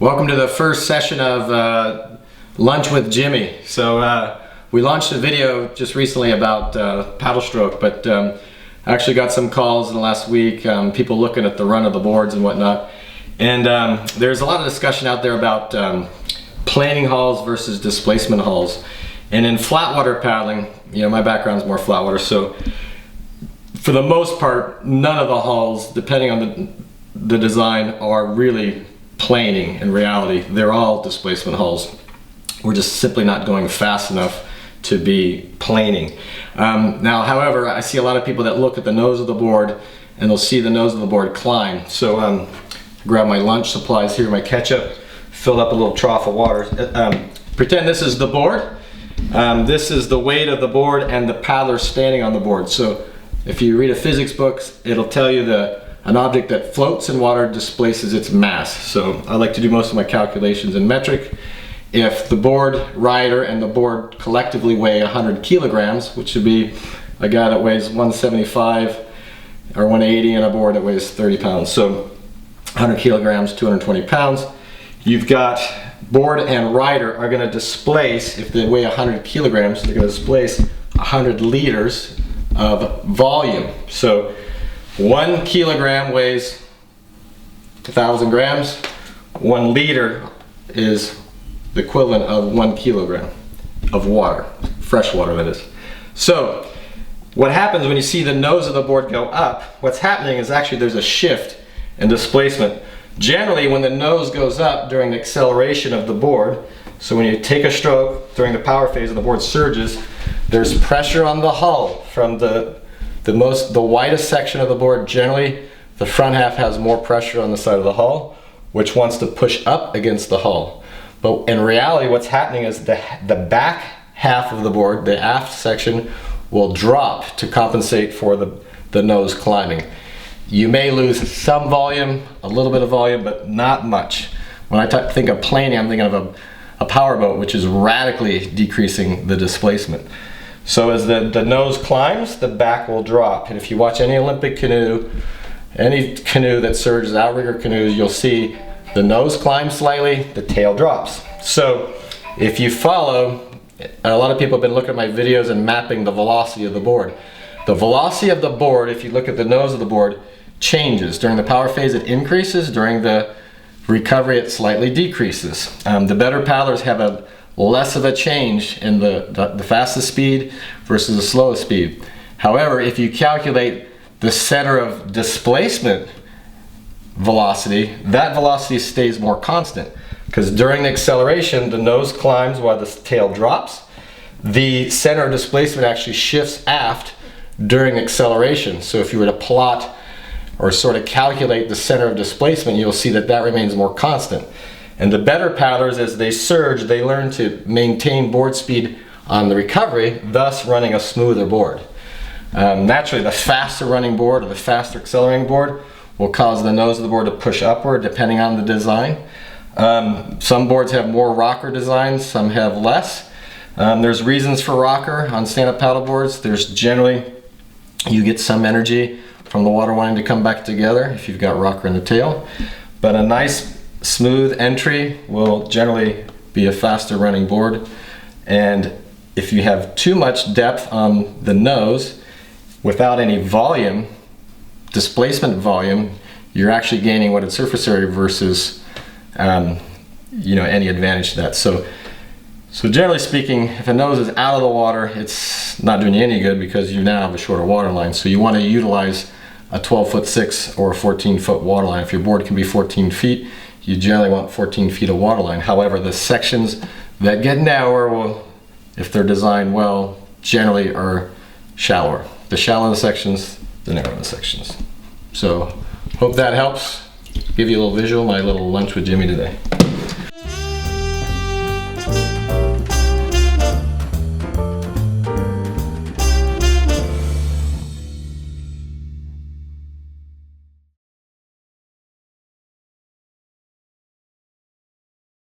Welcome to the first session of Lunch with Jimmy. So we launched a video just recently about paddle stroke, but I actually got some calls in the last week, people looking at the run of the boards and whatnot. And there's a lot of discussion out there about planing hulls versus displacement hulls. And in flat water paddling, you know, my background is more flat water, so for the most part, none of the hulls, depending on the design, are really planing in reality. They're all displacement hulls. We're just simply not going fast enough to be planing. Now, however, I see a lot of people that look at the nose of the board and they'll see the nose of the board climb. So grab my lunch supplies here, my ketchup, filled up a little trough of water. Pretend this is the board. This is the weight of the board and the paddler standing on the board. So if you read a physics book, it'll tell you that an object that floats in water displaces its mass. So I like to do most of my calculations in metric. If the board rider and the board collectively weigh 100 kilograms, which would be a guy that weighs 175 or 180 and a board that weighs 30 pounds. So 100 kilograms, 220 pounds. You've got board and rider are gonna displace, if they weigh 100 kilograms, they're gonna displace 100 liters of volume. So 1 kilogram weighs 1,000 grams. 1 liter is the equivalent of 1 kilogram of water, fresh water that is. So what happens when you see the nose of the board go up, what's happening is actually there's a shift in displacement. Generally, when the nose goes up during the acceleration of the board, so when you take a stroke during the power phase and the board surges, there's pressure on the hull from the widest section of the board. Generally, the front half has more pressure on the side of the hull, which wants to push up against the hull. But in reality, what's happening is the back half of the board, the aft section, will drop to compensate for the nose climbing. You may lose some volume, a little bit of volume, but not much. When I think of planing, I'm thinking of a powerboat, which is radically decreasing the displacement. So as the nose climbs, the back will drop. And if you watch any Olympic canoe, any canoe that surges, outrigger canoes, you'll see the nose climbs slightly, the tail drops. So if you follow, a lot of people have been looking at my videos and mapping the velocity of the board. The velocity of the board, if you look at the nose of the board, changes. During the power phase it increases, during the recovery it slightly decreases. The better paddlers have a less of a change in the fastest speed versus the slowest speed. However, if you calculate the center of displacement velocity, that velocity stays more constant, because during the acceleration the nose climbs while the tail drops. The center of displacement actually shifts aft during acceleration. So if you were to plot or sort of calculate the center of displacement, you'll see that that remains more constant. And the better paddlers, as they surge, they learn to maintain board speed on the recovery, thus running a smoother board. Naturally, the faster running board or the faster accelerating board will cause the nose of the board to push upward depending on the design. Some boards have more rocker designs, some have less. There's reasons for rocker on stand-up paddle boards. There's generally, you get some energy from the water wanting to come back together if you've got rocker in the tail. But a nice smooth entry will generally be a faster running board. And if you have too much depth on the nose without any volume, displacement volume, you're actually gaining what surface area versus any advantage to that. So generally speaking, if a nose is out of the water, it's not doing you any good because you now have a shorter water line. So you want to utilize a 12'6" or a 14-foot water line. If your board can be 14 feet, you generally want 14 feet of water line. However, the sections that get narrower will, if they're designed well, generally are shallower. The shallower the sections, the narrower the sections. So hope that helps. Give you a little visual, my little lunch with Jimmy today.